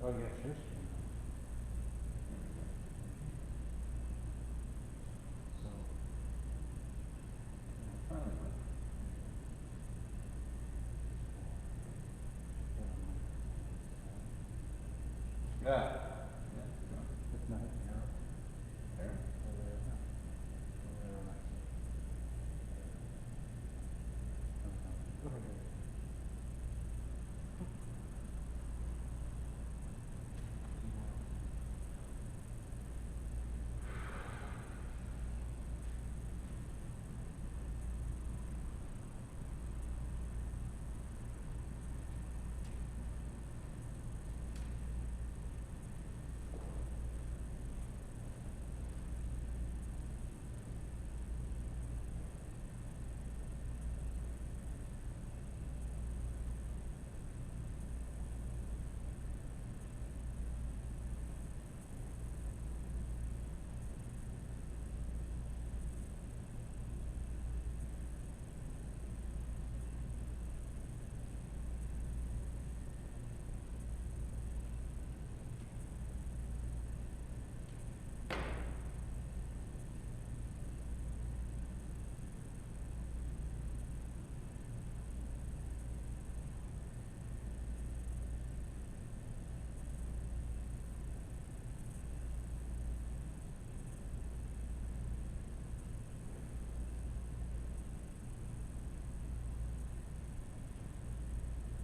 Oh, yes, your screen. So, finally went. Yeah. It's not here. There? Over there, no. Over there, right. Over here.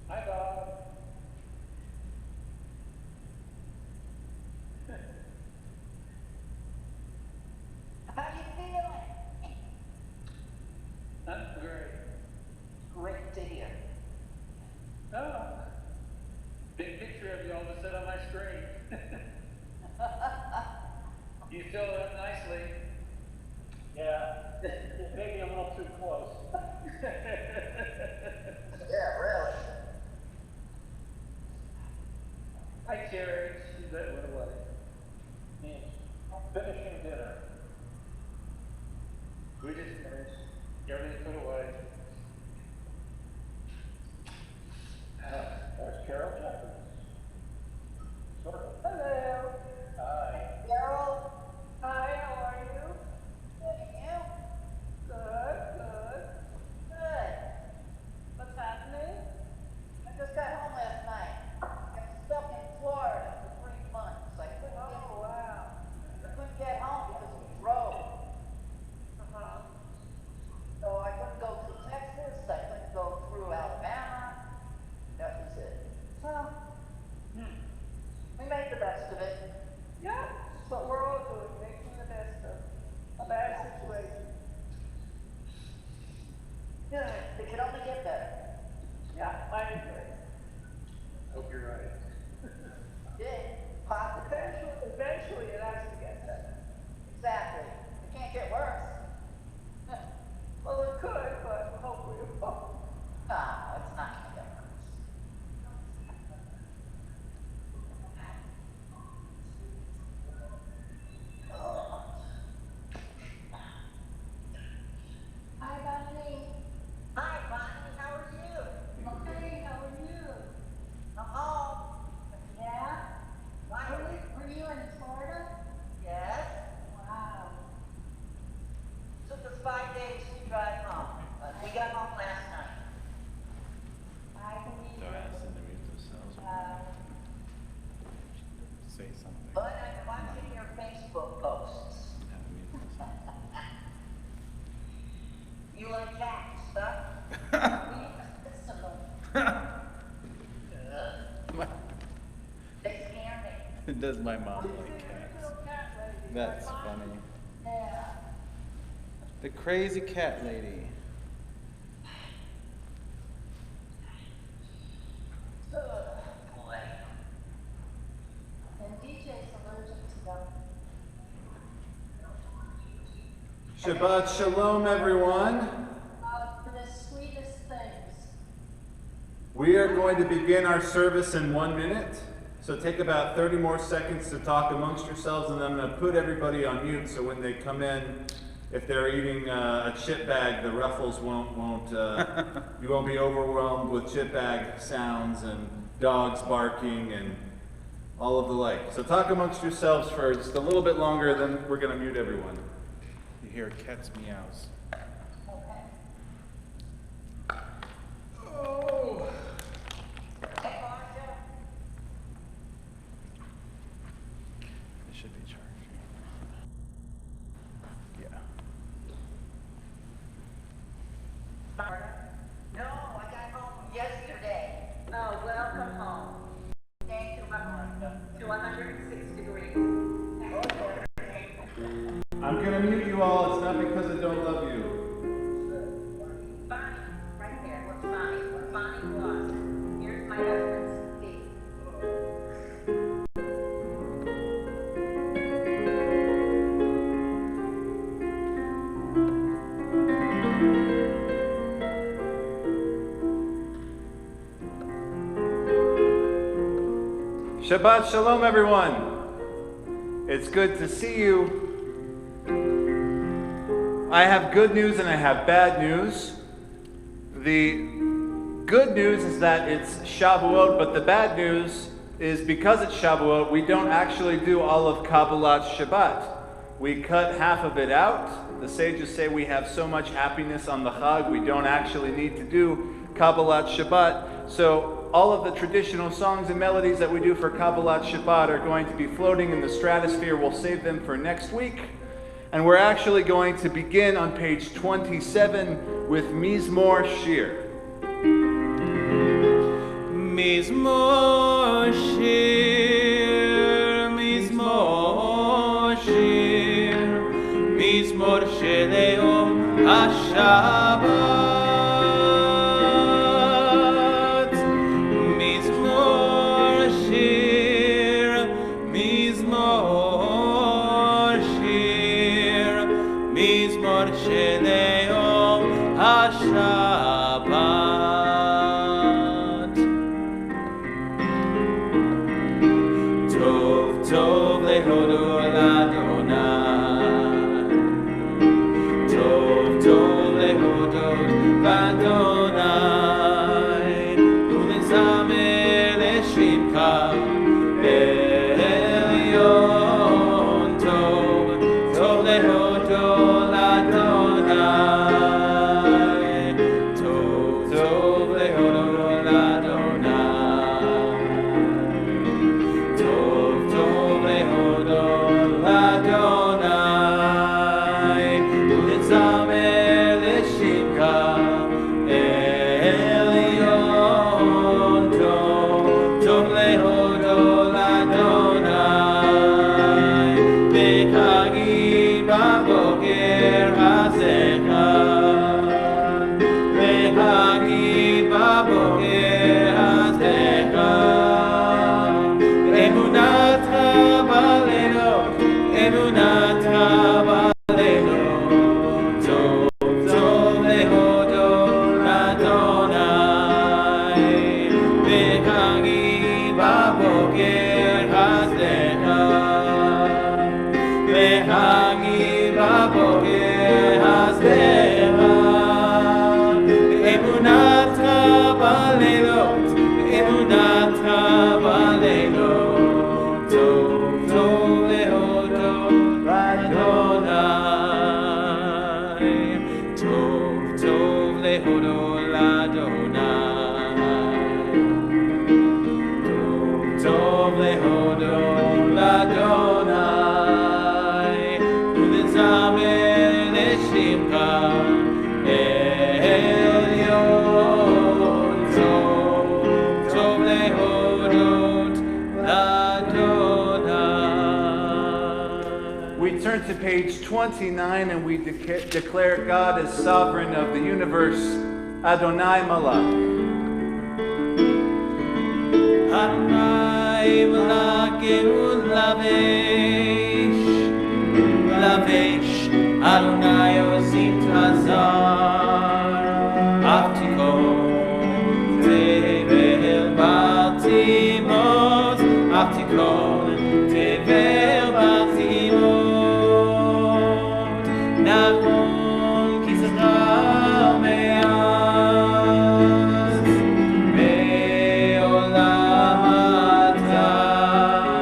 Hi, Bob. How you feeling? I'm great. Great to hear. Oh, big picture of you all of a sudden on my screen. You fill it up nicely. Yeah, maybe a little too close. Yeah, really. Hi, Terry. She's that went away. Me, finishing dinner. We just finished. Everything's put away. There's Carol Jeffers. Sort of. Hello. Hi. Carol. Hi, how are you? Good, and you? Good, good. Good. What's happening? I just got home last night. I was stuck in Florida for 3 months. I couldn't get home because we drove. So I couldn't go through Texas, I couldn't go through Alabama. That was it. Well, we made the best of it. Yeah, that's what we're all doing, making the best of a bad situation. Yeah, it could only get better. Yeah, I agree. Hope you're right. Did. Positive. Eventually it has to get better. Exactly. It can't get worse. Well, it could, but hopefully it won't. No, it's not gonna get worse. Hi, Bonnie. Hi, Bonnie. How are you? Okay, how are you? I'm home. Yeah? Finally. Were you in Florida? Yes. Wow. Took us 5 days to drive home, but we got home last night. I believe Don't ask them it. to mute themselves. Say something. But I'm watching your Facebook posts. Have to mute themselves. You like cats, huh? They scare me. Does my mom like cats? Little cat lady. That's My mom- funny. Yeah. The crazy cat lady. Boy. And DJ's allergic to them. Shabbat Shalom, everyone. For the sweetest things. We are going to begin our service in 1 minute. So take about 30 more seconds to talk amongst yourselves, and I'm going to put everybody on mute so when they come in, if they're eating a chip bag, the ruffles you won't be overwhelmed with chip bag sounds and dogs barking and all of the like. So talk amongst yourselves for just a little bit longer, then we're going to mute everyone. You hear cat's meows. Okay. Oh. Hey, Marcia. It should be charged. Yeah. No, I got home yesterday. Oh, welcome home Came to my Marcia. to 106 degrees. I'm going to mute you all. It's not because I don't love you. Bonnie, right there. What's Bonnie? What Bonnie was. Here's my husband's key. Shabbat Shalom, everyone. It's good to see you. I have good news and I have bad news. The good news is that it's Shavuot, but the bad news is because it's Shavuot, we don't actually do all of Kabbalat Shabbat. We cut half of it out. The sages say we have so much happiness on the Chag, we don't actually need to do Kabbalat Shabbat. So all of the traditional songs and melodies that we do for Kabbalat Shabbat are going to be floating in the stratosphere. We'll save them for next week. And we're actually going to begin on page 27 with Mizmor Shir. Mizmor Shir, Mizmor Shir, Mizmor Sheleom HaShabbat. Mizmor Shir, Mizmor Shir, Mizmor Sheleom HaShabbat. Tov lehodo l'Adonai, Tov lehodo l'Adonai, ulezamer l'shimcha elyon. Tov lehodo l'Adonai, Tov lehodo l'Adonai, Tov lehodo l'Adonai, ulezamer l'shimcha elyon. Tov lehodo l'Adonai, בחגים בבוקר הזכר, בחגים בבוקר הזכר. אמונתך בלילות, אמונתך בלילות. טוב להודו לאדוני, בחגים בבוקר הזכר, בחגים בבוקר הזכר. אמונתך בלילות, אמונתך בלילות. טוב להודו לאדוני, טוב להודו לאדוני, טוב להודו לאדוני, ולזמר לשמך עליון. טוב להודות לאדוני. We turn to page 29 and we declare God as sovereign of the universe, Adonai Malach. Adonai Malachim lavesh, lavesh, Adonai osim tazar, Aftikon tevel batimot, Aftikon tevel batimot. Nachon ki zachar me'az, me'olam atah.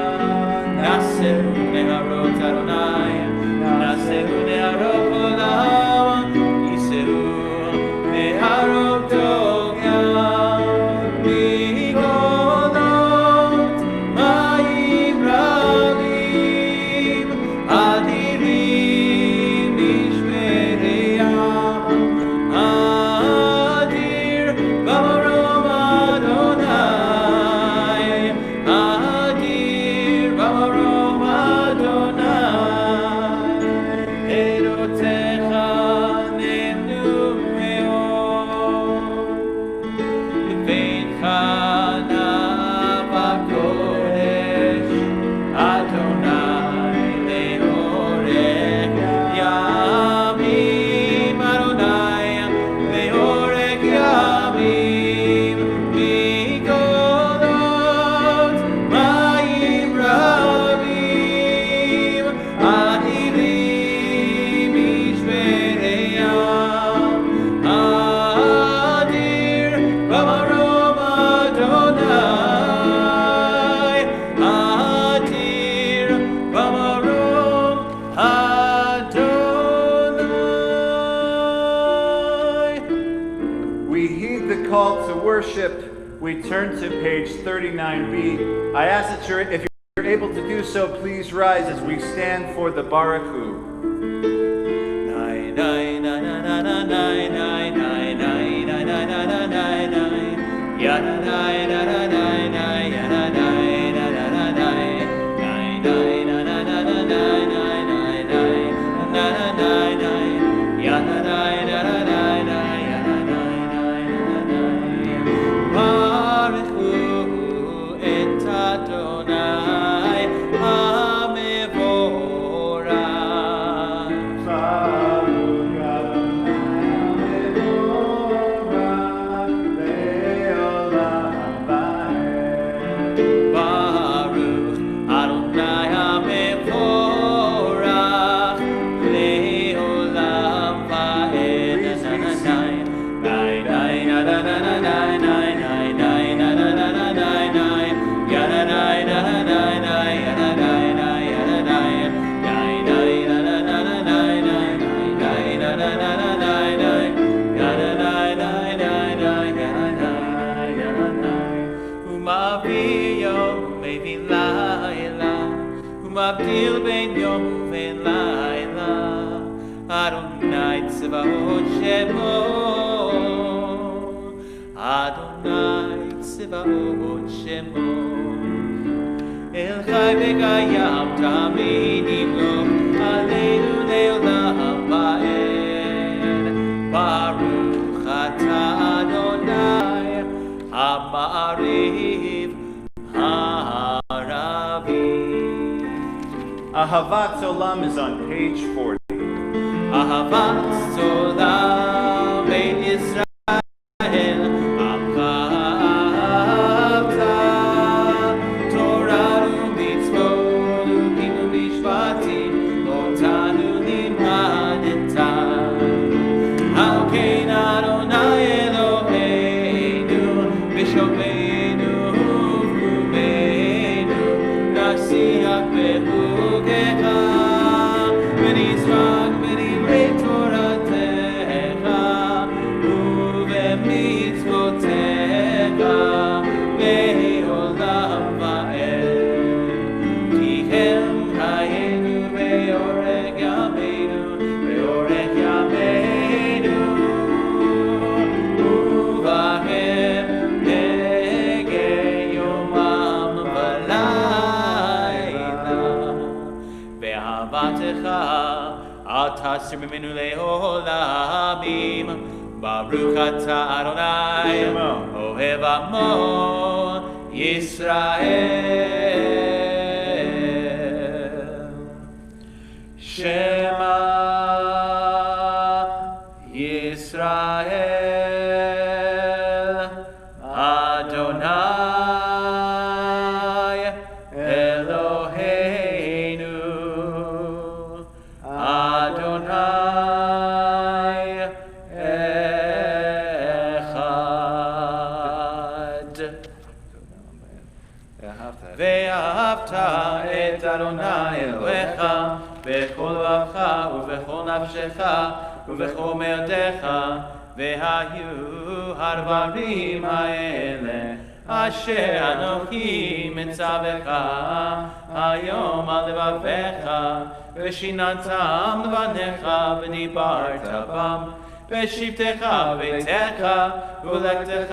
worship, we turn to page 39b. I ask that if you're able to do so, please rise as we stand for the Baruchu. Umavdil ben yom ben laila, Adonai tzvaot shemo, Adonai tzvaot shemo. El chai v'kayam tamid yimlok aleinu le'olam va'ed. Baruch atah Adonai ha'ma'ariv ha'aravi. Ahavat Olam is on page 40. Ahavat Olam ben Yisrael, Amcha ahavta, Torah u'mitzvot u'dim u'mishpatim, otanu limadeta. How can Adonai Eloheinu b'shofenu u'v'rumeinu nasiach behu Tasir mimenu le'olamim. Baruch atah Adonai ohev amo Yisrael. Shema Yisrael Adonai Eloheinu ואהבת את אדוני אלוהיך בכל לבבך ובכל נפשך ובכל מאודך, והיו הדברים האלה אשר אנוכי מצווך היום על לבביך, ושיננתם לבניך ודיברת בם בשבתך וביתך ולכתך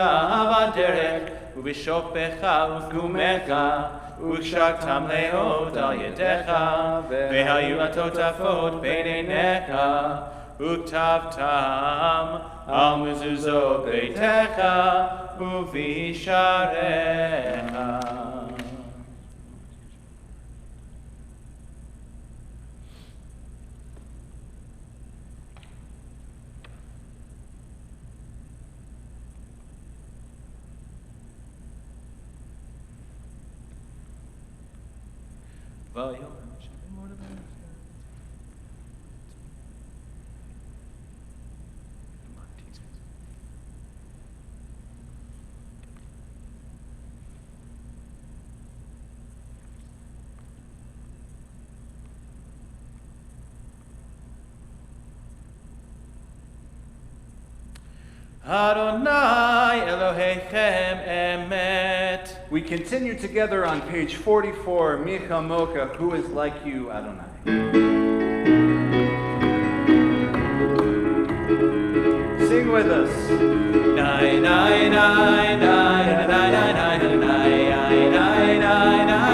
בדרך ובשופך ופגומך, וקשרתם לאות על ידיך, והיו לטוטפות בין עיניך, וכתבתם על מזוזות ביתך ובשעריך. Adonai Elohechem Emet. We continue together on page 44, Micha Mocha, who is like you, Adonai. Sing with us. Nai nai nai nai nai nai nai nai nai nai nai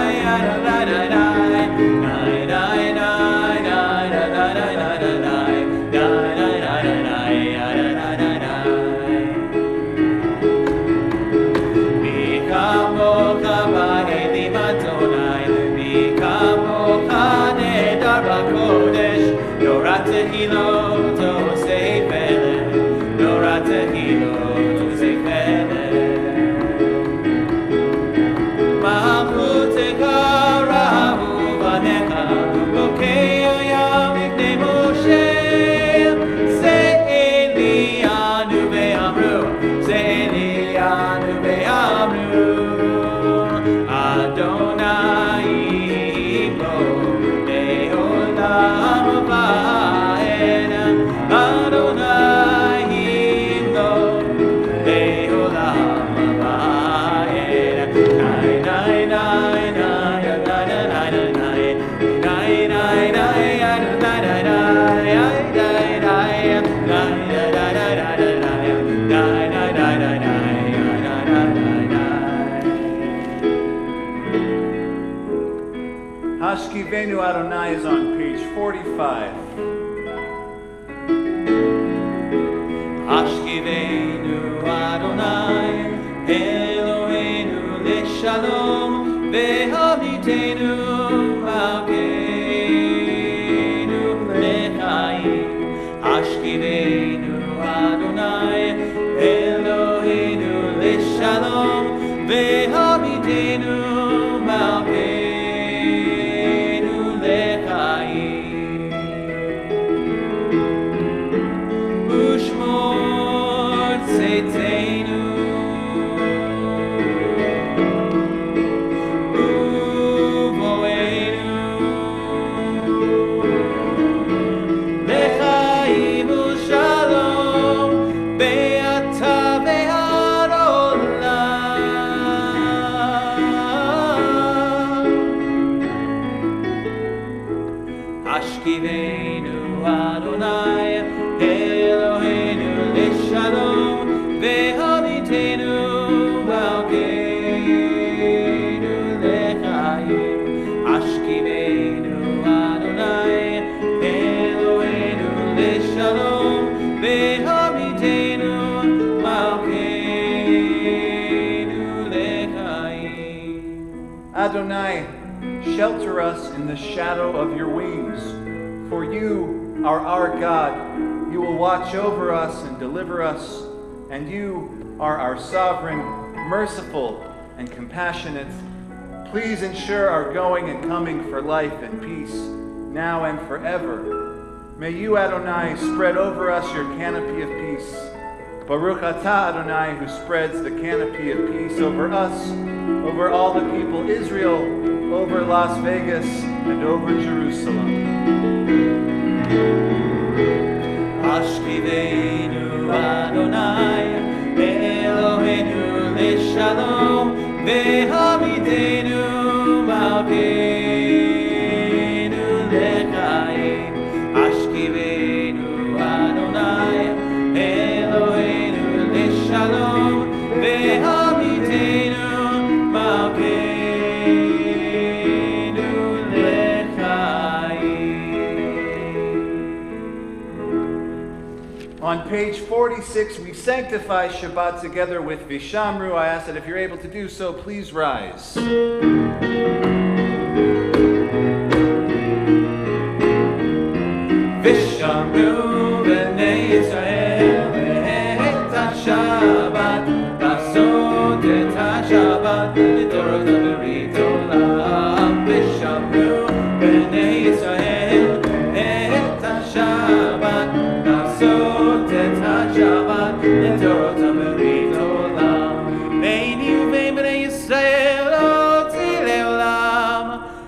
Hashkivenu Adonai is on page 45. Hashkivenu Adonai Eloheinu leshalom ve'havitenu malkeinu lechaim. Hashkivenu Adonai Eloheinu leshalom ve'havitenu malkeinu. Hashkivenu Adonai Eloheinu leshalom ve'havitenu malkeinu lechaim. Hashkivenu Adonai Eloheinu leshalom ve'havitenu malkeinu lechaim. Adonai, shelter us in the shadow of your wings. For you are our God. You will watch over us and deliver us. And you are our sovereign, merciful, and compassionate. Please ensure our going and coming for life and peace, now and forever. May you, Adonai, spread over us your canopy of peace. Baruch atah Adonai, who spreads the canopy of peace over us, over all the people Israel, over Las Vegas, and over Jerusalem. Hashkivenu Adonai Eloheinu leshalom ve'havitenu malkeinu lechaim. Hashkivenu Adonai Eloheinu leshalom ve'havitenu malkeinu lechaim. On page 46, we sanctify Shabbat together with Vishamru. I ask that if you're able to do so, please rise. Vishamru b'nei Yisrael et ha-Shabbat לעשות את השבת לדורות הברית עולם. Vishamru b'nei Yisrael et ha-Shabbat לעשות את השבת לדורות הברית עולם. ביני ובין בני ישראל אותי לעולם,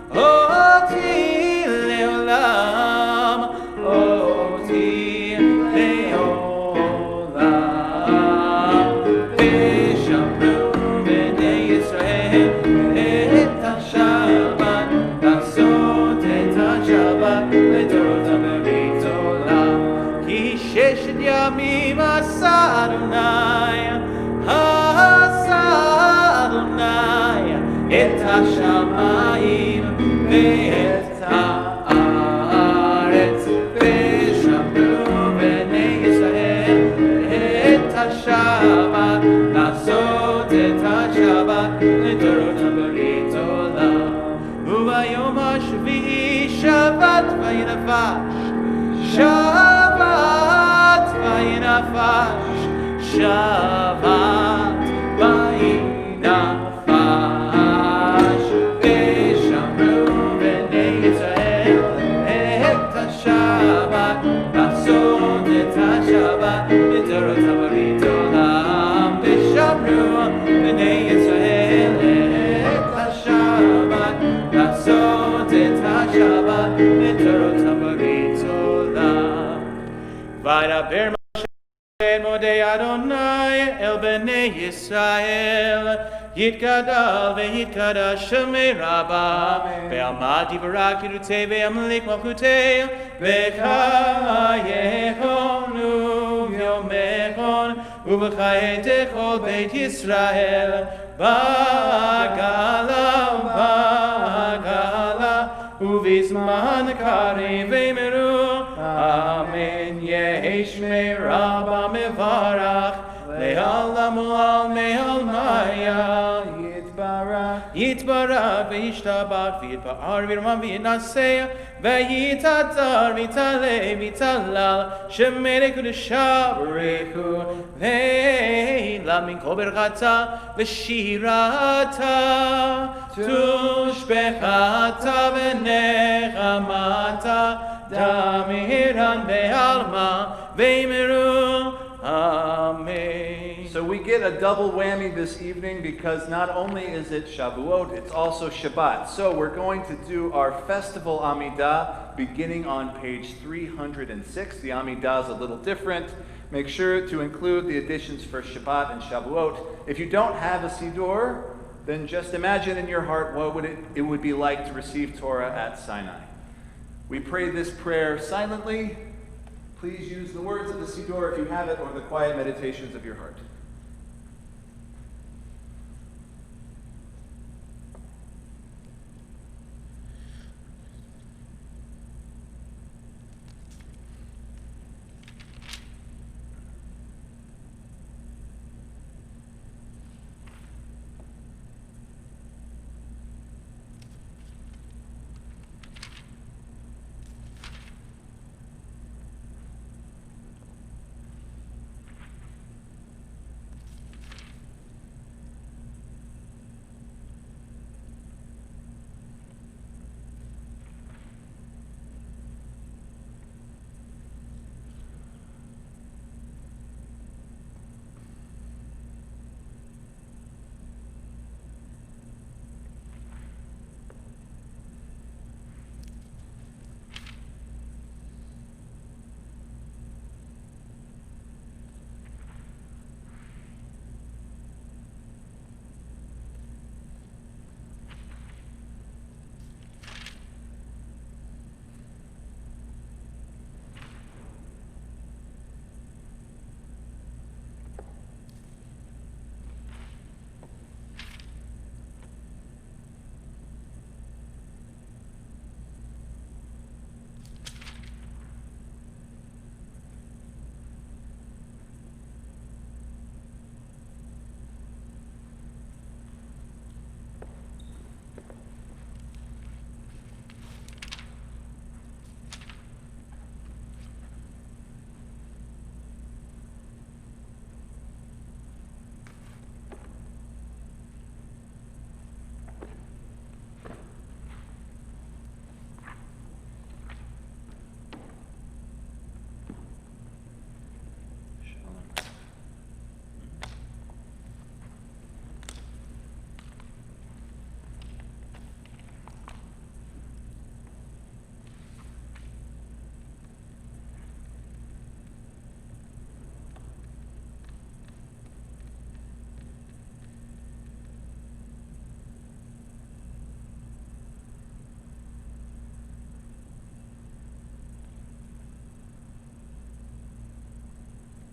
אותי לעולם, אותי לעולם. השמיים ואת הארץ, ושמרו בני ישראל את השבת, לעשות את השבת לדורות הברית עולם. וביום השביעי שבת וינפש, שבת וינפש, שבת וינפש, ושמרו בני ישראל את השבת, לעשות את השבת לדורות הברית עולם. ושמרו בני ישראל את השבת, לעשות את השבת לדורות הברית עולם. וידבר משה מודה אדוני אל בני ישראל, יתגדל ויתקדש שמי רבה, ועמד דברה קידותי וימליך מלכותי, וחייכון ויומכון, ובחיי כל בית ישראל, בגלה ובגלה, ובזמן קריב ואמרו אמן. יהי שמי רבה מברך, לעולם ולעלמי עלמיה יתברך וישתבח ויתפאר וירומם ויתנשא ויתהדר ויתעלה ויתהלל, שמי קדושה ברכו ועילה מן כל ברכתה ושירתה, תושבחתה ונחמתה, דמירן בעלמה ואמרו Amen. So we get a double whammy this evening because not only is it Shavuot, it's also Shabbat. So we're going to do our festival Amidah beginning on page 306. The Amidah is a little different. Make sure to include the additions for Shabbat and Shavuot. If you don't have a Siddur, then just imagine in your heart what it would be like to receive Torah at Sinai. We pray this prayer silently. Please use the words of the Siddur if you have it, or the quiet meditations of your heart.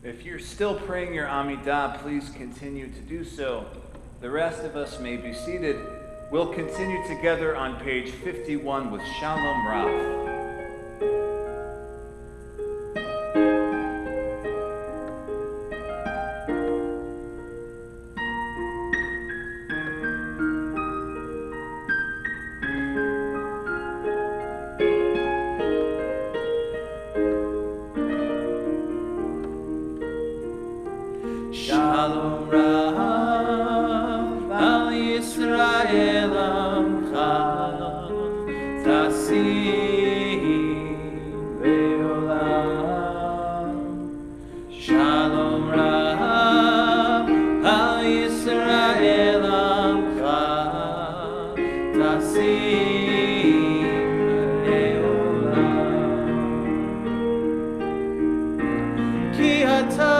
If you're still praying your Amidah, please continue to do so. The rest of us may be seated. We'll continue together on page 51 with Shalom Rav. Shalom Rav al Yisrael Amcha Tasim Leolam. Shalom Rav al Yisrael Amcha Tasim Leolam. Ki Ata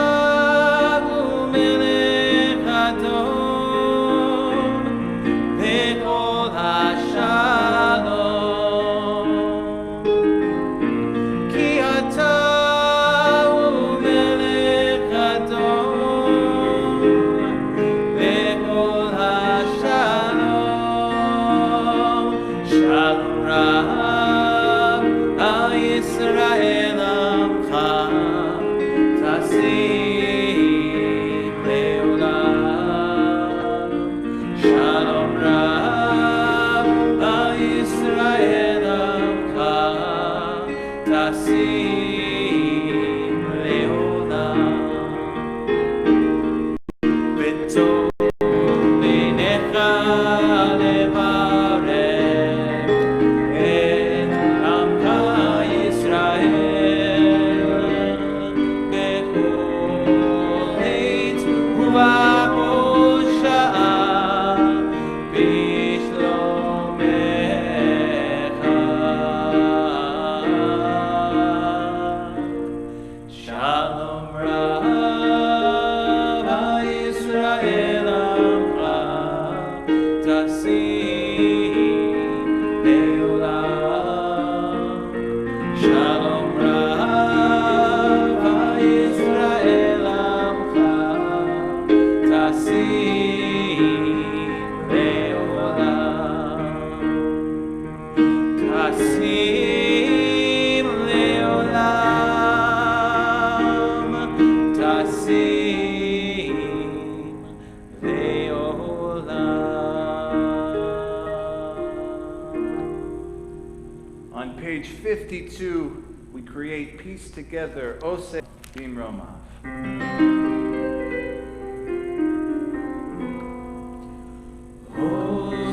On page 52, we create peace together. Ose Bim Romav.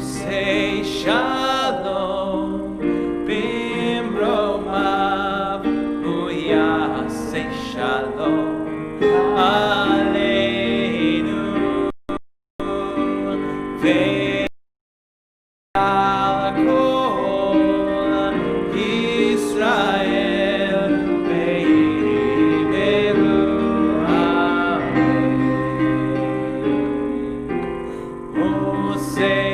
Say shalom, bim romav, uya say shalom, aleinu, ve'al kol Yisrael, ve'yimeru amen. Say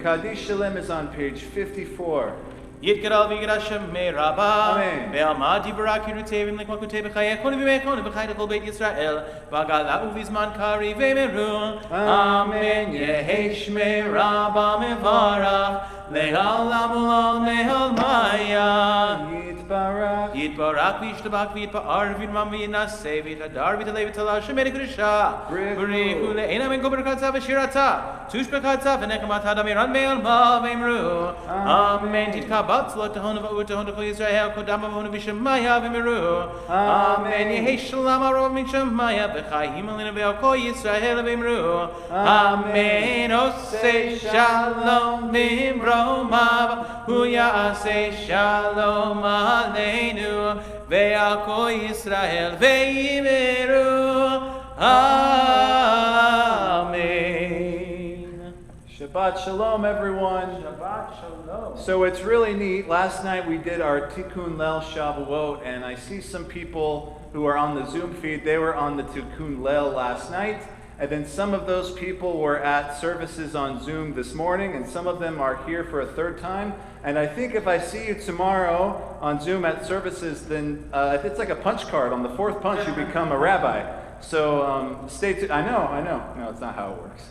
Kaddish Shalem is on page 54. יתגדל ויגדל שמי רבה. אמן. ועמד דברה קירותיהם לקמקותי בחייכון ובמייכון ובחי לכל בית ישראל. והגלה ובזמן קריב אמרו. אמן. יהי שמי רבה מברך. לעולם עולם לעלמיה. יתברך. יתברך וישתבח ויתפאר וירמם וינשא ויתהדר ויתעלה ויתעלה שמי קדושה. בריחו לעין אמן כל ברכתה ושירתה. תושבחתה ונחמתה דמירן בעלמה ואמרו. אמן. תתקבל צלות תהון ובאות תהון לכל ישראל קודם ובהון בשמיה ואמרו. אמן. יהי שלום הרוב מן שמיה וחיים עלינו ועל כל ישראל ואמרו. אמן. עושה שלום במרומיו הוא יעשה שלום עלינו ועל כל ישראל ואמרו. Amen. Shabbat Shalom, everyone. Shabbat Shalom. So it's really neat. Last night we did our Tikkun Leil Shavuot, and I see some people who are on the Zoom feed. They were on the Tikkun Leil last night, and then some of those people were at services on Zoom this morning, and some of them are here for a third time. And I think if I see you tomorrow on Zoom at services, then it's like a punch card. On the fourth punch, you become a rabbi. So stay tuned. I know. No, it's not how it works.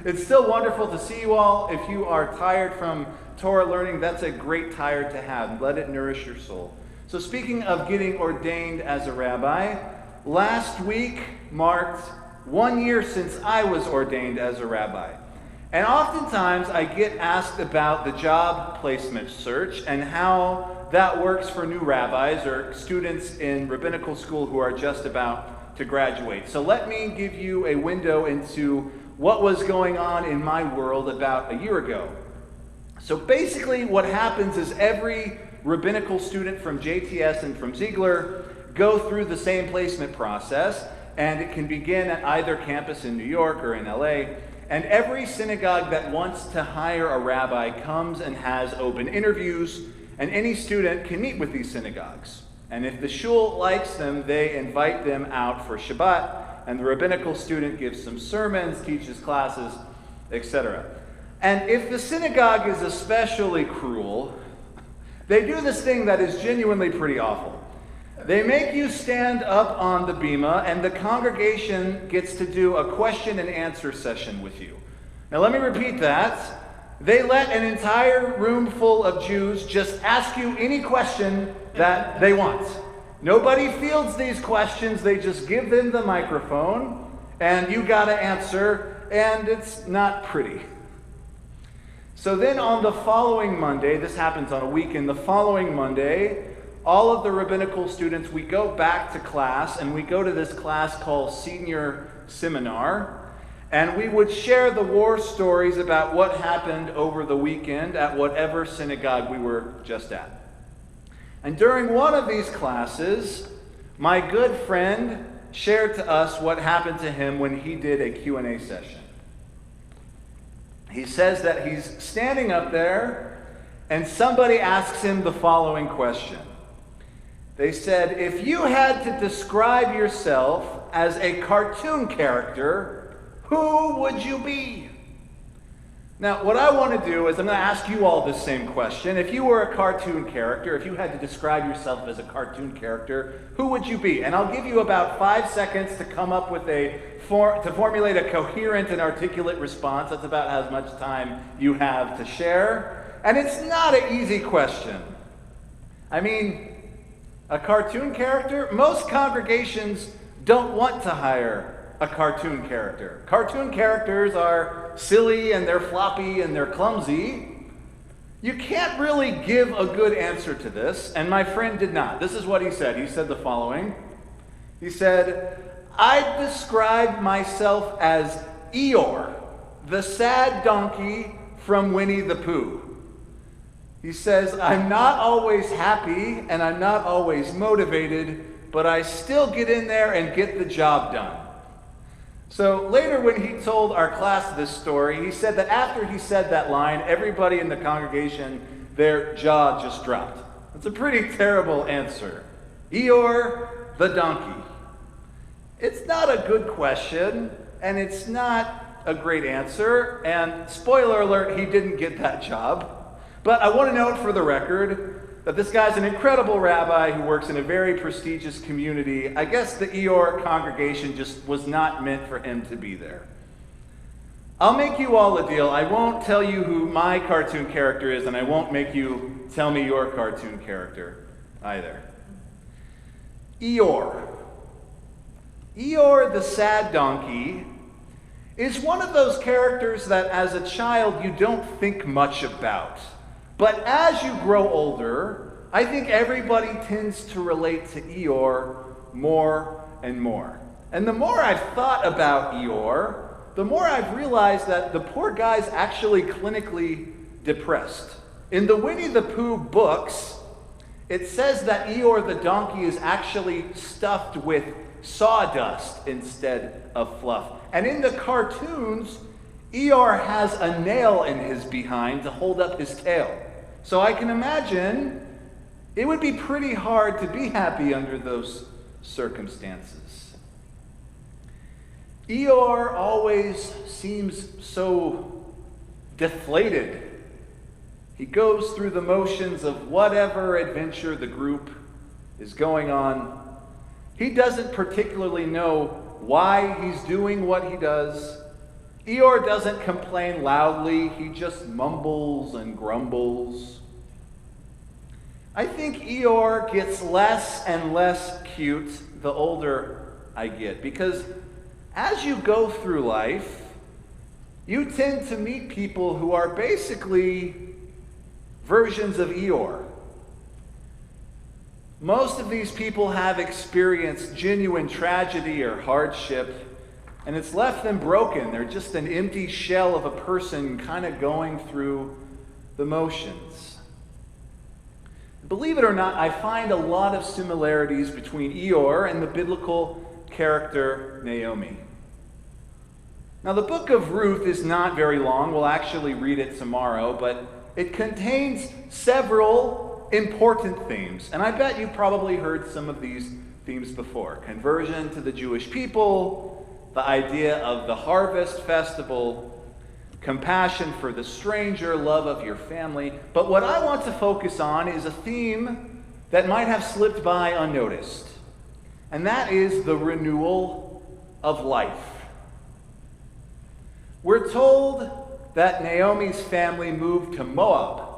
It's still wonderful to see you all. If you are tired from Torah learning, that's a great tired to have. Let it nourish your soul. So speaking of getting ordained as a rabbi, last week marked 1 year since I was ordained as a rabbi. And oftentimes I get asked about the job placement search and how that works for new rabbis or students in rabbinical school who are just about to graduate. So let me give you a window into what was going on in my world about a year ago. So basically what happens is every rabbinical student from JTS and from Ziegler go through the same placement process, and it can begin at either campus in New York or in LA. And every synagogue that wants to hire a rabbi comes and has open interviews, and any student can meet with these synagogues. And if the shul likes them, they invite them out for Shabbat, and the rabbinical student gives some sermons, teaches classes, etc. And if the synagogue is especially cruel, they do this thing that is genuinely pretty awful. They make you stand up on the bima, and the congregation gets to do a question and answer session with you. Now let me repeat that. They let an entire room full of Jews just ask you any question that they want. Nobody fields these questions. They just give them the microphone, and you got to answer, and it's not pretty. So then on the following Monday, this happens on a weekend, the following Monday, all of the rabbinical students, we go back to class, and we go to this class called Senior Seminar, and we would share the war stories about what happened over the weekend at whatever synagogue we were just at. And during one of these classes, my good friend shared to us what happened to him when he did a Q&A session. He says that he's standing up there, and somebody asks him the following question. They said, if you had to describe yourself as a cartoon character, who would you be? Now, what I want to do is I'm going to ask you all this same question. If you were a cartoon character, if you had to describe yourself as a cartoon character, who would you be? And I'll give you about 5 seconds to come up with to formulate a coherent and articulate response. That's about as much time you have to share. And it's not an easy question. I mean, a cartoon character? Most congregations don't want to hire a cartoon character. Cartoon characters are silly and they're floppy and they're clumsy. You can't really give a good answer to this, and my friend did not. This is what he said. He said the following. He said, I describe myself as Eeyore, the sad donkey from Winnie the Pooh. He says, I'm not always happy and I'm not always motivated, but I still get in there and get the job done. So later when he told our class this story, he said that after he said that line, everybody in the congregation, their jaw just dropped. That's a pretty terrible answer. Eeyore, the donkey. It's not a good question, and it's not a great answer, and spoiler alert, he didn't get that job. But I want to note for the record that this guy's an incredible rabbi who works in a very prestigious community. I guess the Eeyore congregation just was not meant for him to be there. I'll make you all a deal. I won't tell you who my cartoon character is, and I won't make you tell me your cartoon character either. Eeyore. Eeyore the sad donkey is one of those characters that as a child you don't think much about. But as you grow older, I think everybody tends to relate to Eeyore more and more. And the more I've thought about Eeyore, the more I've realized that the poor guy's actually clinically depressed. In the Winnie the Pooh books, it says that Eeyore the donkey is actually stuffed with sawdust instead of fluff. And in the cartoons, Eeyore has a nail in his behind to hold up his tail. So I can imagine it would be pretty hard to be happy under those circumstances. Eeyore always seems so deflated. He goes through the motions of whatever adventure the group is going on. He doesn't particularly know why he's doing what he does. Eeyore doesn't complain loudly, he just mumbles and grumbles. I think Eeyore gets less and less cute the older I get, because as you go through life, you tend to meet people who are basically versions of Eeyore. Most of these people have experienced genuine tragedy or hardship, and it's left them broken. They're just an empty shell of a person kind of going through the motions. Believe it or not, I find a lot of similarities between Eeyore and the biblical character Naomi. Now, the book of Ruth is not very long. We'll actually read it tomorrow, but it contains several important themes. And I bet you probably heard some of these themes before. Conversion to the Jewish people, the idea of the harvest festival, compassion for the stranger, love of your family. But what I want to focus on is a theme that might have slipped by unnoticed. And that is the renewal of life. We're told that Naomi's family moved to Moab.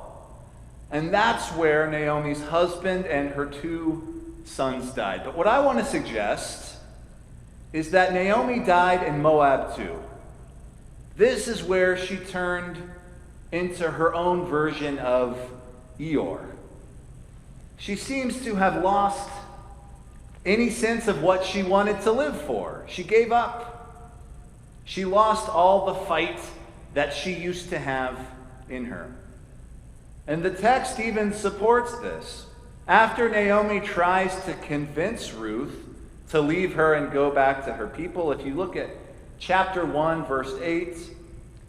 And that's where Naomi's husband and her 2 sons died. But what I want to suggest is that Naomi died in Moab too. This is where she turned into her own version of Eeyore. She seems to have lost any sense of what she wanted to live for. She gave up. She lost all the fight that she used to have in her. And the text even supports this. After Naomi tries to convince Ruth to leave her and go back to her people, if you look at chapter 1, verse 8,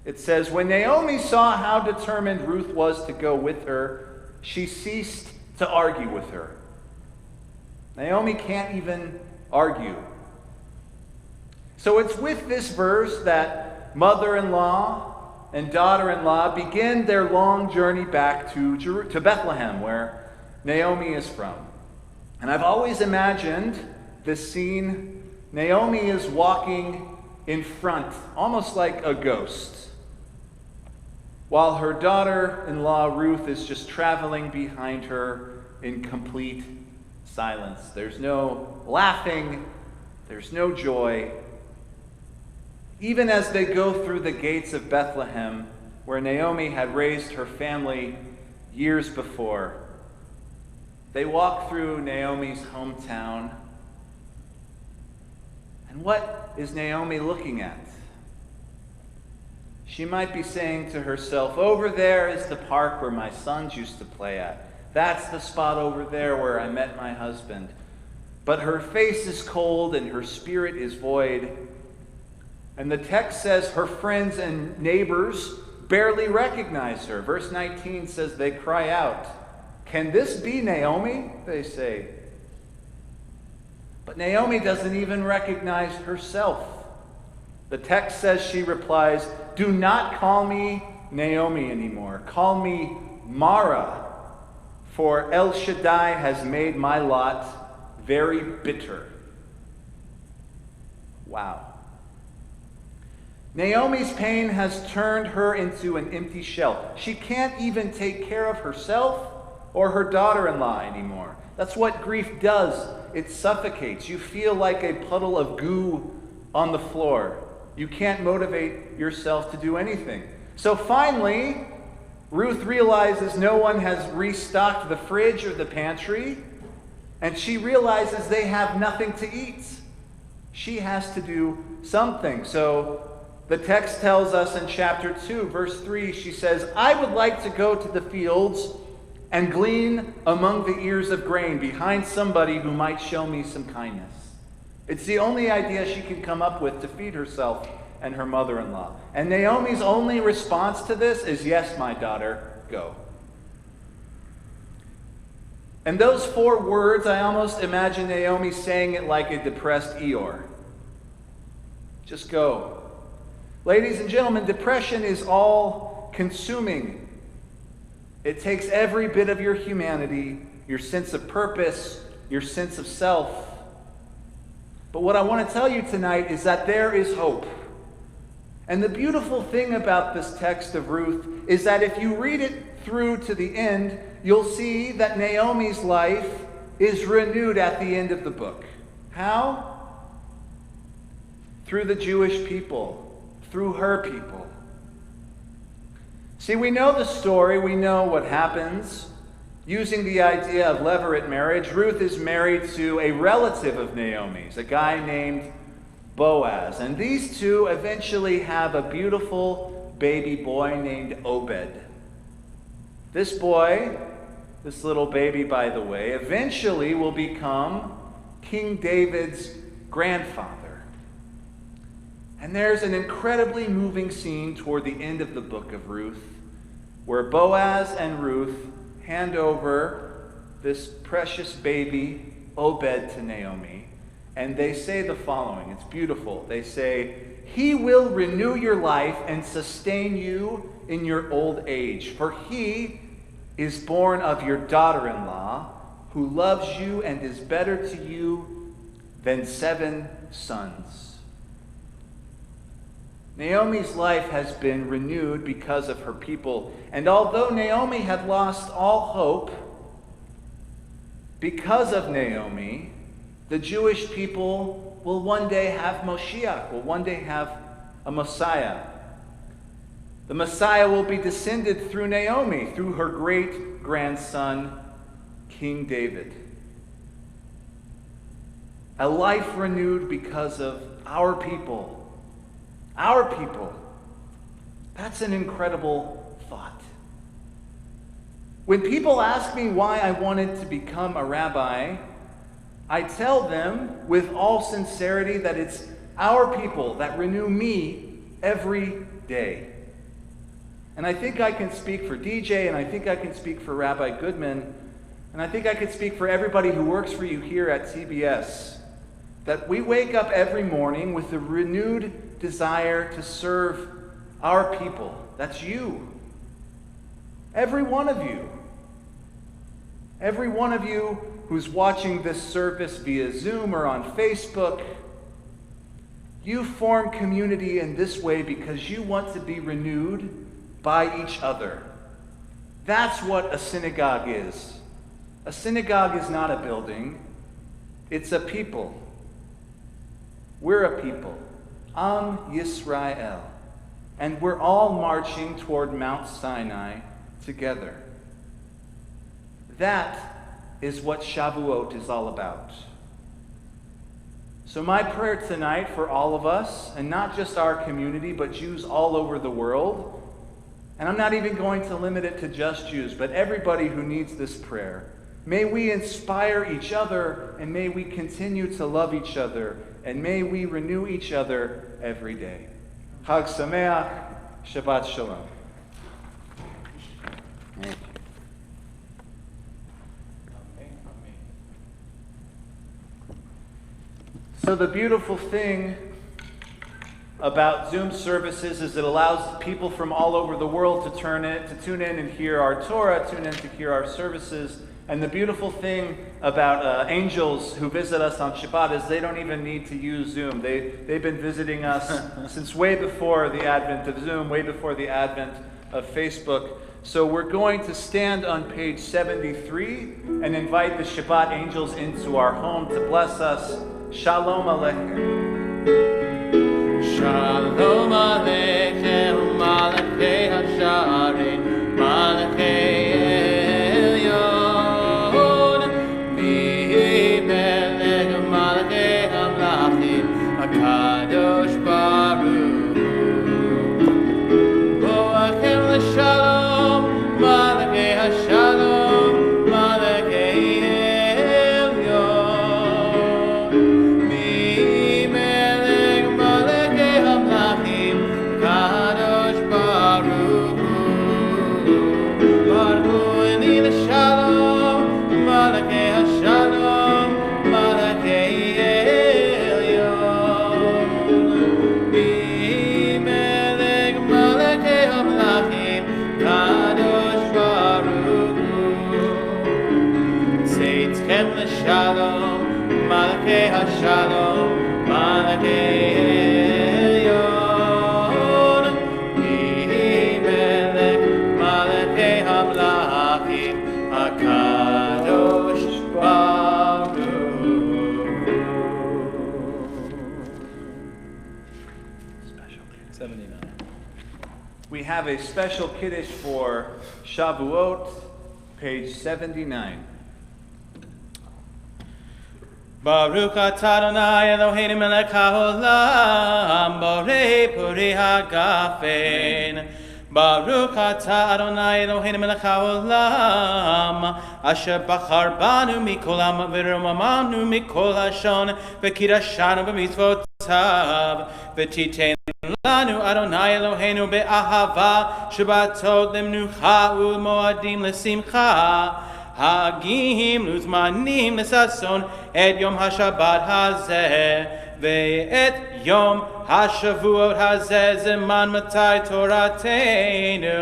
it says, "When Naomi saw how determined Ruth was to go with her, she ceased to argue with her." Naomi can't even argue. So it's with this verse that mother-in-law and daughter-in-law begin their long journey back to Bethlehem, where Naomi is from. And I've always imagined this scene. Naomi is walking in front, almost like a ghost, while her daughter-in-law Ruth is just traveling behind her in complete silence. There's no laughing, there's no joy. Even as they go through the gates of Bethlehem, where Naomi had raised her family years before, they walk through Naomi's hometown. And what is Naomi looking at? She might be saying to herself, over there is the park where my sons used to play at. That's the spot over there where I met my husband. But her face is cold and her spirit is void. And the text says her friends and neighbors barely recognize her. Verse 19 says they cry out, "Can this be Naomi?" they say. But Naomi doesn't even recognize herself. The text says she replies, "Do not call me Naomi anymore. Call me Mara, for El Shaddai has made my lot very bitter. Wow. Naomi's pain has turned her into an empty shell. She can't even take care of herself or her daughter-in-law anymore. That's what grief does. It suffocates. You feel like a puddle of goo on the floor. You can't motivate yourself to do anything. So finally, Ruth realizes no one has restocked the fridge or the pantry, and she realizes they have nothing to eat. She has to do something. So the text tells us in chapter 2, verse 3, she says, I would like to go to the fields and glean among the ears of grain behind somebody who might show me some kindness. It's the only idea she can come up with to feed herself and her mother-in-law. And Naomi's only response to this is, yes, my daughter, go. And those 4 words, I almost imagine Naomi saying it like a depressed Eeyore. Just go. Ladies and gentlemen, depression is all-consuming. It takes every bit of your humanity, your sense of purpose, your sense of self. But what I want to tell you tonight is that there is hope. And the beautiful thing about this text of Ruth is that if you read it through to the end, you'll see that Naomi's life is renewed at the end of the book. How? Through the Jewish people. Through her people. See, we know the story, we know what happens. Using the idea of levirate marriage, Ruth is married to a relative of Naomi's, a guy named Boaz. And these two eventually have a beautiful baby boy named Obed. This boy, this little baby, by the way, eventually will become King David's grandfather. And there's an incredibly moving scene toward the end of the book of Ruth, where Boaz and Ruth hand over this precious baby, Obed, to Naomi. And they say the following. It's beautiful. They say, he will renew your life and sustain you in your old age. For he is born of your daughter-in-law, who loves you and is better to you than 7 sons. Naomi's life has been renewed because of her people. And although Naomi had lost all hope, because of Naomi, the Jewish people will one day have Moshiach, will one day have a Messiah. The Messiah will be descended through Naomi, through her great-grandson, King David. A life renewed because of our people. Our people. That's an incredible thought. When people ask me why I wanted to become a rabbi, I tell them with all sincerity that it's our people that renew me every day. And I think I can speak for DJ, and I think I can speak for Rabbi Goodman, and I think I can speak for everybody who works for you here at TBS, that we wake up every morning with a renewed desire to serve our people. That's you. Every one of you. Every one of you who's watching this service via Zoom or on Facebook, you form community in this way because you want to be renewed by each other. That's what a synagogue is. A synagogue is not a building. It's a people. We're a people. Am Yisrael. And we're all marching toward Mount Sinai together. That is what Shavuot is all about. So my prayer tonight for all of us, and not just our community, but Jews all over the world, and I'm not even going to limit it to just Jews, but everybody who needs this prayer, may we inspire each other, and may we continue to love each other, and may we renew each other every day. Chag Sameach, Shabbat Shalom. So the beautiful thing about Zoom services is it allows people from all over the world to tune in and hear our Torah, tune in to hear our services. And the beautiful thing about angels who visit us on Shabbat is they don't even need to use Zoom. They've been visiting us since way before the advent of Zoom, way before the advent of Facebook. So we're going to stand on page 73 and invite the Shabbat angels into our home to bless us. Shalom Aleichem. Shalom Aleichem, Malachei Hasharim, Malachei Elyon, Melech Malachei Hamlachim, HaKadosh Baruch Hu, Boachem L'Shalom, Malachei Hashalom, Malachei Elyon, Melech Malachei Hamlachim, Kadosh Baruch Hu, Baruch Hu Eni L'Shalom, Malachei Hashalom, Malachei Elyon, Melech Malachei Hamlachim, Kadosh Baruch Hu, Tzeitzchem L'Shalom, Malachei Hashalom, Malachei Elyon, Melech Malachei Hamlachim, HaKadosh Baruch Hu. Special Kiddush. 79. We have a special Kiddush for Shavuot, page 79. Baruch atah Adonai Eloheinu melech haolam, borei puri hagafen. Baruch atah Adonai Eloheinu melech haolam, asher bachar banu mikol ha'am v'romamanu mikol hashon, v'kidashanu b'mitzvotav, v'titein lanu Adonai Eloheinu be'ahava, Shabbatot lemnucha u'moadim l'simcha. Hagim luzmanim lesason et yom hashabat hazeh ve'et yom hashavuot hazeh zeman matai toratenu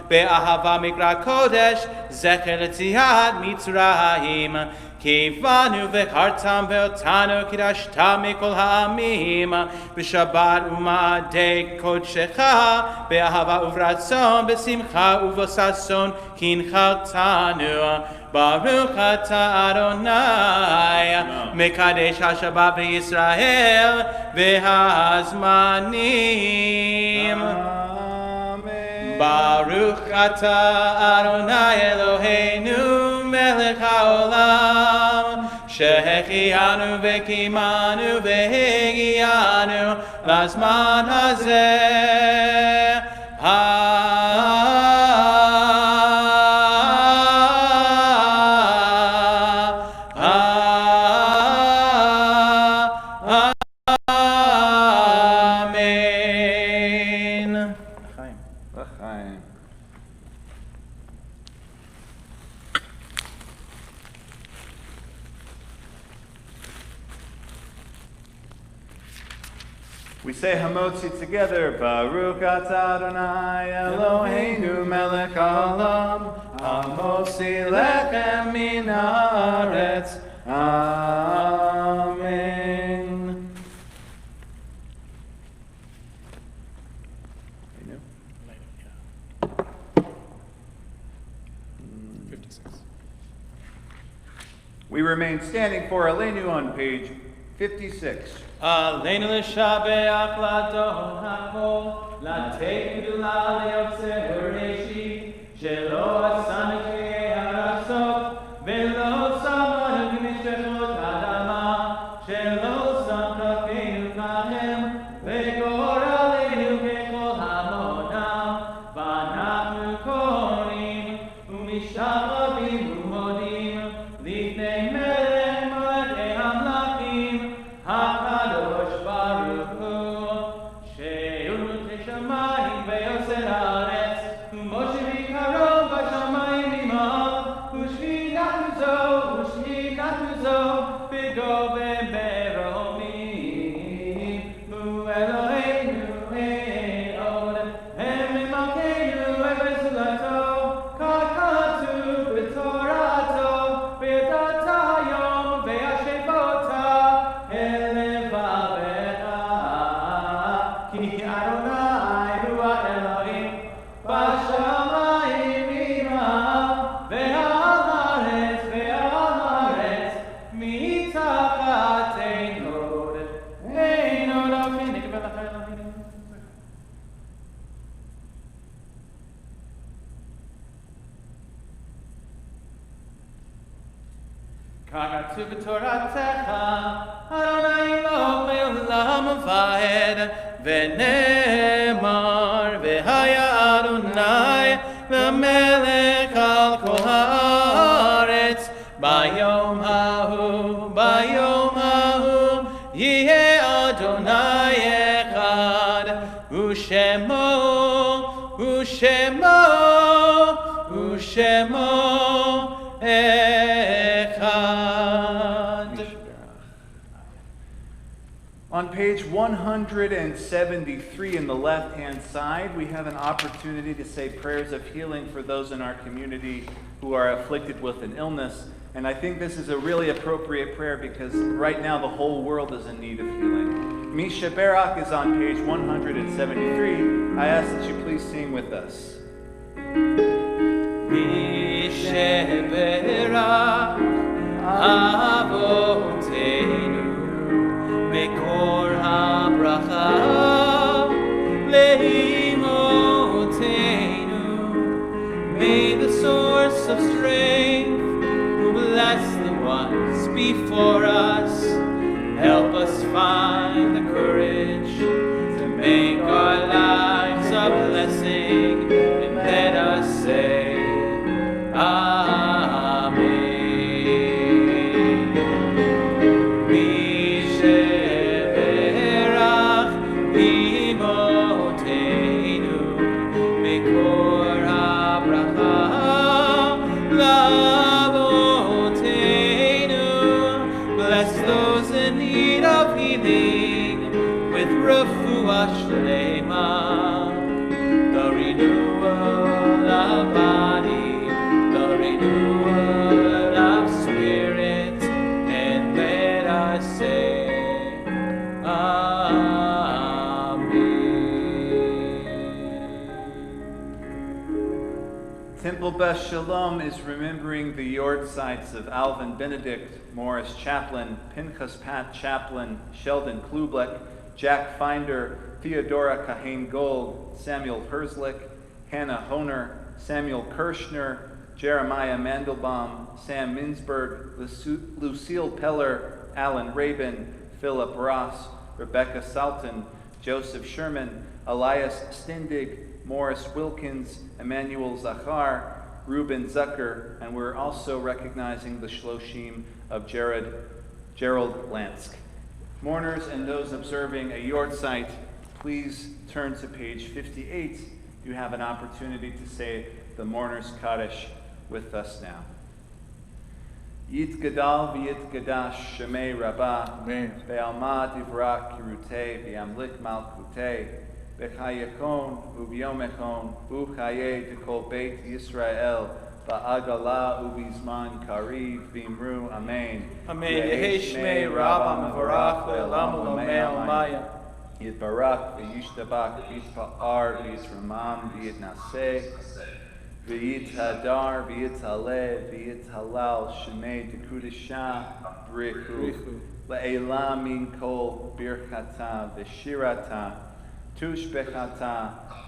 be'ahava mikra kodesh zecher letziat mitzrayim kivanu v'chartam ve'otanu kidashta mikol ha'amim b'shabbat u'ma'adei kodshecha be'ahava uvratzon b'simcha uvosason kinchaltanu Baruch atah Adonai mekadesh hashabbat v'Yisrael v'hazmanim. Amen. Baruch atah Adonai Eloheinu melech haolam shehechianu v'kimanu v'hegianu lazman hazeh. Amen. L'chaim. We say Hamotzi together. Baruch atah Adonai Eloheinu melech haolam, Hamotzi lechem min haaretz. Amen. You know? 56. We remain standing for Aleinu on page 56. Aleinu l'shabeach l'adon hakol, l'tei gdula liotze v'reishi, shelo asanu k'yei harasot, v'lo samanu k'mishpechot adama, shelo sam kafeinu k'achem, v'gor aleinu k'chol hamonam, v'anachnu korim, u'mishavavim u'modim, lifnei melech malachei hamlachim, HaKadosh Baruch Hu, she'urut hashamayim ve'yoser haaretz, u'moshe v'karov b'shamayim imav, u'shvinatu zo, b'govem beromim, u'Eloheinu כתוב בתורתך, אדוני אלוהים לעולם ועד, ונאמר, והיה אדוני למלך על כל הארץ, ביום ההוא, יהיה אדוני אחד, ושמו אחד. On page 173 in the left-hand side, we have an opportunity to say prayers of healing for those in our community who are afflicted with an illness. And I think this is a really appropriate prayer because right now the whole world is in need of healing. Misha Barak is on page 173. I ask that you please sing with us. Misha Barak Avotenu Bekor HaBracha Leimotenu. May the source of strength who bless the ones before us help us find the courage to make our lives a blessing, and let us say Amen. Misheberach imotenu mikor habracha lavotenu. Bless those in need of healing with refuah shlema, the renewal of body, the renewal of spirit, and let us say Amen. Temple Beth Shalom is remembering the yard sites of Alvin Benedict, Morris Chaplin, Pinchas Pat Chaplin, Sheldon Klublik, Jack Finder, Theodora Kahane Gold, Samuel Herzlich, Hannah Honer, Samuel Kirschner, Jeremiah Mandelbaum, Sam Minsberg, Lucille Peller, Alan Rabin, Philip Ross, Rebecca Salton, Joseph Sherman, Elias Stendig, Morris Wilkins, Emmanuel Zachar, Reuben Zucker, and we're also recognizing the Shloshim of Gerald Lansk. Mourners and those observing a yard site, please turn to page 58. You have an opportunity to say the Mourner's Kaddish with us now. Yit Gadal v'yit Gadash Shemei Rabbah Be'alma Divra Kirutei Be'amlik Malkutei B'chayekon u'b'yomechon u'chayei D'kol Beit Yisrael Ba'agala u'bizman Kariv V'imru Amen. Amen. Yehi Shmei Rabba Mevorach Le'olam U'lamei Maya. Yitbarak v'yishtabak v'yitpa'ar v'yitramam v'yitnaseh v'yithadar v'yithaleh v'yithalal shemei dekudesha brichu le'elam min kol birchata v'shirata tushbechata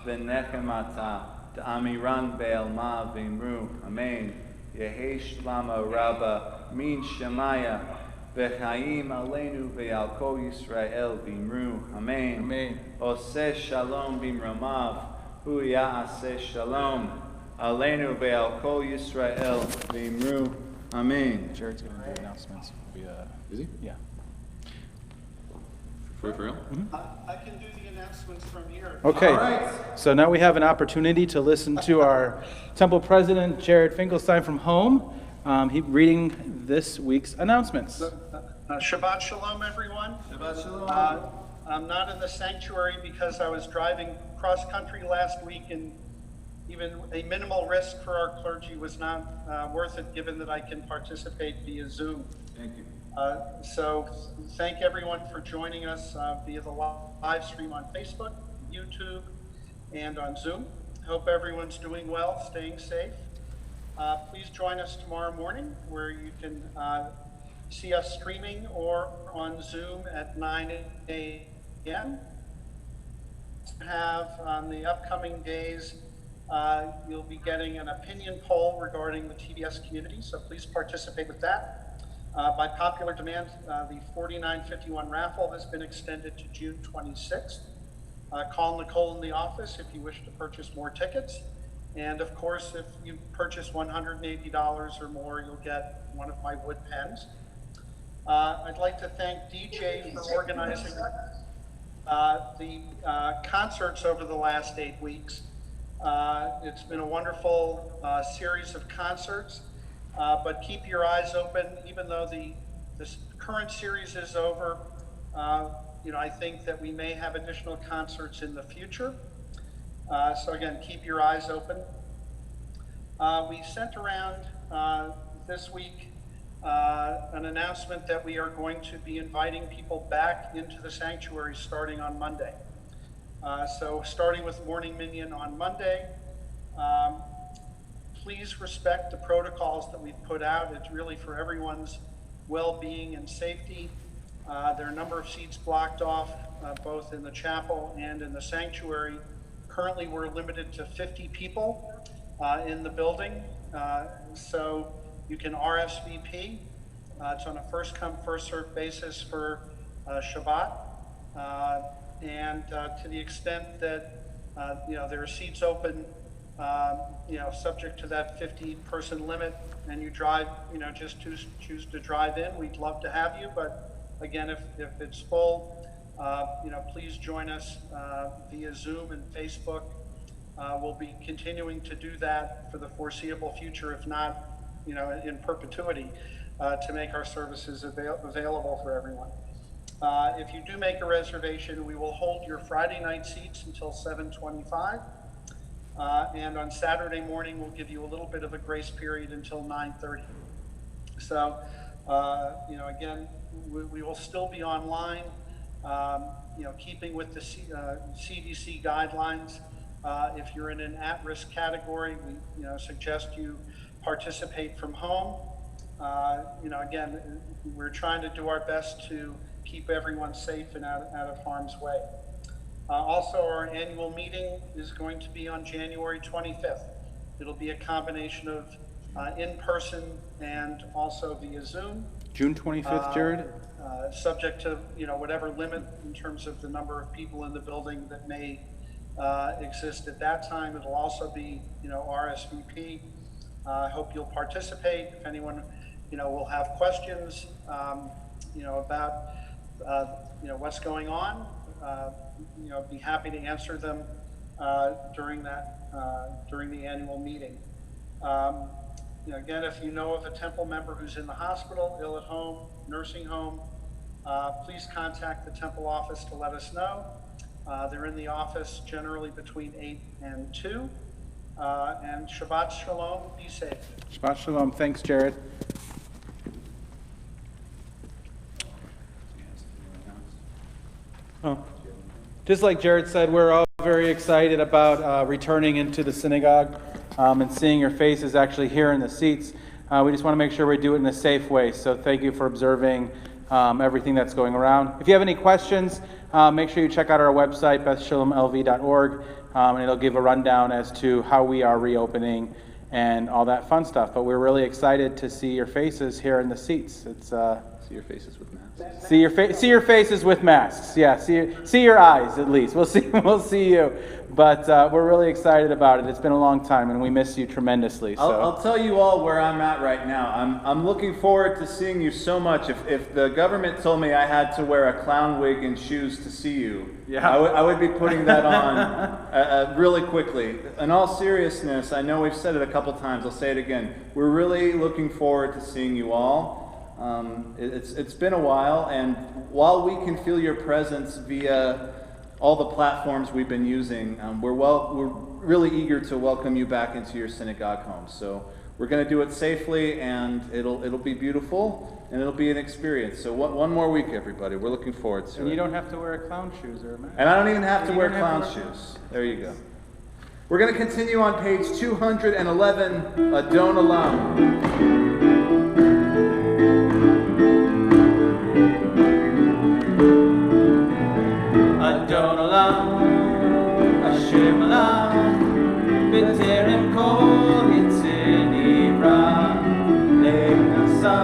v'nechemata da'amiran be'elma v'imru Amen. Yehi shlama rabba min shemaya V'chaim aleinu ve'al kol Yisrael v'imru Amen. Amen. Oseh shalom b'imramav hu ya'aseh shalom aleinu ve'al kol Yisrael v'imru Amen. Jared's going to do announcements. Is he? Yeah. For real? I can do the announcements from here. Okay. All right. So now we have an opportunity to listen to our temple president, Jared Finkelstein from home. He reading this week's announcements. Shabbat Shalom, everyone. Shabbat shalom. I'm not in the sanctuary because I was driving cross country last week, and even a minimal risk for our clergy was not worth it, given that I can participate via Zoom. Thank you. So thank everyone for joining us via the live stream on Facebook, YouTube, and on Zoom. Hope everyone's doing well, staying safe. Please join us tomorrow morning, where you can see us streaming or on Zoom at 9 a.m. Have on the upcoming days, you'll be getting an opinion poll regarding the TBS community, so please participate with that. By popular demand, the 4951 raffle has been extended to June 26th. Call Nicole in the office if you wish to purchase more tickets. And of course, if you purchase $180 or more, you'll get one of my wood pens. I'd like to thank DJ for organizing the concerts over the last 8 weeks. It's been a wonderful series of concerts, but keep your eyes open. Even though this current series is over, I think that we may have additional concerts in the future. So again, keep your eyes open. We sent around this week an announcement that we are going to be inviting people back into the sanctuary starting on Monday. So starting with Morning Minion on Monday, please respect the protocols that we've put out. It's really for everyone's well-being and safety. There are a number of seats blocked off, both in the chapel and in the sanctuary. Currently, we're limited to 50 people in the building, so you can RSVP. It's on a first-come, first-served basis for Shabbat. And to the extent that there are seats open, subject to that 50-person limit, and you drive, just choose to drive in, we'd love to have you. But again, if it's full, please join us via Zoom and Facebook. We'll be continuing to do that for the foreseeable future, if not, in perpetuity, to make our services available for everyone. If you do make a reservation, we will hold your Friday night seats until 7:25. And on Saturday morning, we'll give you a little bit of a grace period until 9:30. So, again, we will still be online, keeping with the CDC guidelines. If you're in an at-risk category, we suggest you participate from home. Again, we're trying to do our best to keep everyone safe and out of harm's way. Also, our annual meeting is going to be on January 25th. It'll be a combination of in-person and also via Zoom. June 25th, Jared? Subject to whatever limit in terms of the number of people in the building that may exist at that time. It'll also be RSVP. I hope you'll participate. If anyone will have questions about what's going on, be happy to answer them during the annual meeting. Again, if you know of a temple member who's in the hospital, ill at home, nursing home, please contact the temple office to let us know. They're in the office generally between 8 and 2. And Shabbat Shalom, be safe. Shabbat Shalom. Thanks, Jared. Just like Jared said, we're all very excited about returning into the synagogue and seeing your faces actually here in the seats. We just want to make sure we do it in a safe way. So thank you for observing everything that's going around. If you have any questions, make sure you check out our website, bethshalomlv.org, and it'll give a rundown as to how we are reopening and all that fun stuff. But we're really excited to see your faces here in the seats. It's See your faces with masks. see your faces with masks. Yeah, see your eyes at least. We'll see you. But we're really excited about it. It's been a long time, and we miss you tremendously. So. I'll tell you all where I'm at right now. I'm looking forward to seeing you so much. If the government told me I had to wear a clown wig and shoes to see you, yeah. I would be putting that on really quickly. In all seriousness, I know we've said it a couple times. I'll say it again. We're really looking forward to seeing you all. It's been a while, and while we can feel your presence via all the platforms we've been using, we're really eager to welcome you back into your synagogue home. So we're going to do it safely, and it'll be beautiful, and it'll be an experience. So one more week, everybody. We're looking forward to it. And you don't have to wear clown shoes or a mask. And I don't even have to wear clown shoes. There you go. We're going to continue on page 211, Adon Olam. Adon Olam, Hashem Olam, B'terem kol yitzir nivra, Le'nasa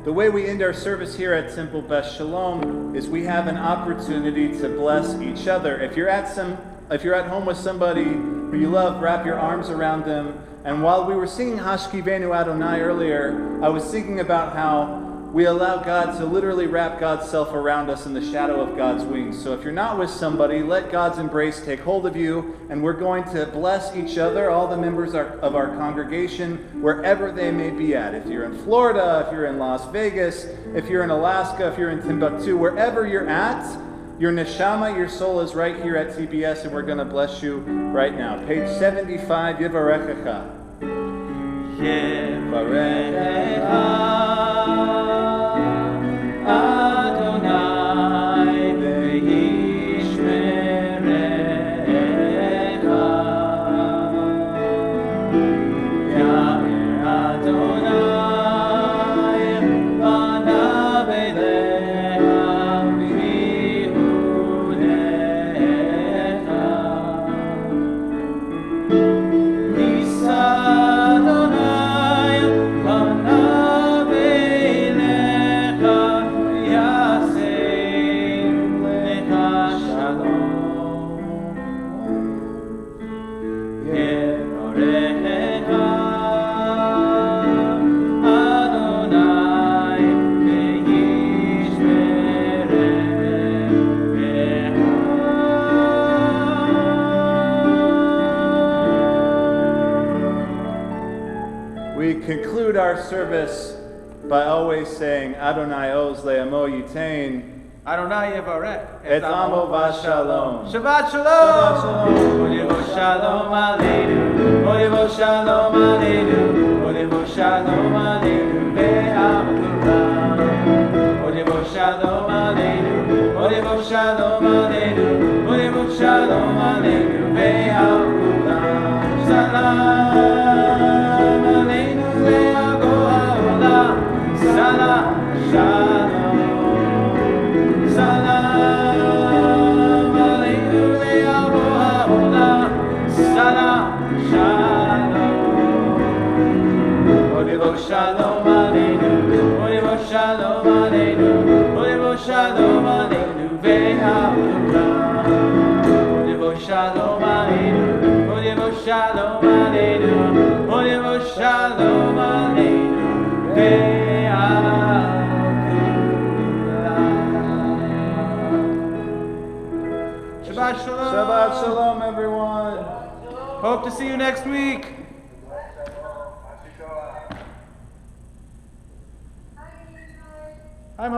The way we end our service here at Temple Beth Shalom is we have an opportunity to bless each other. If you're at home with somebody who you love, wrap your arms around them. And while we were singing Hashkivenu Adonai earlier, I was thinking about how we allow God to literally wrap God's self around us in the shadow of God's wings. So if you're not with somebody, let God's embrace take hold of you, and we're going to bless each other, all the members of our congregation, wherever they may be at. If you're in Florida, if you're in Las Vegas, if you're in Alaska, if you're in Timbuktu, wherever you're at, your neshama, your soul is right here at TBS, and we're going to bless you right now. Page 75, Yivarechecha. Yivarechecha. Adonai ve'yishmerecha, Ya'er Adonai panav elecha v'yihunecha, Yisa Adonai panav elecha v'yaseim lecha shalom. Yevorecha Adonai ve'yishmerecha. We conclude our service by always saying Adonai Oz le'amo yitain Adonai Yevarech et amo v'shalom. Shabbat Shalom. Olivo Shalom Aleinu. Olivo Shalom Aleinu. Olivo Shalom Aleinu. Ve'am kulam. Olivo Shalom Aleinu. Olivo Shalom Aleinu. Olivo Shalom Aleinu. Ve'am kulam. Salam Aleinu le'ago ha'olam. Salam Shalom. Salam Aleinu le'ago ha'olam. Salam Shalom. Olivo Shalom Aleinu. Olivo Shalom Aleinu. Olivo Shalom Aleinu. Ve'am kulam. Olivo Shalom Aleinu. Olivo Shalom Aleinu. Olivo Shalom Aleinu. Ve'am Shabbat Shalom. Shabbat Shalom, everyone. Hope to see you next week.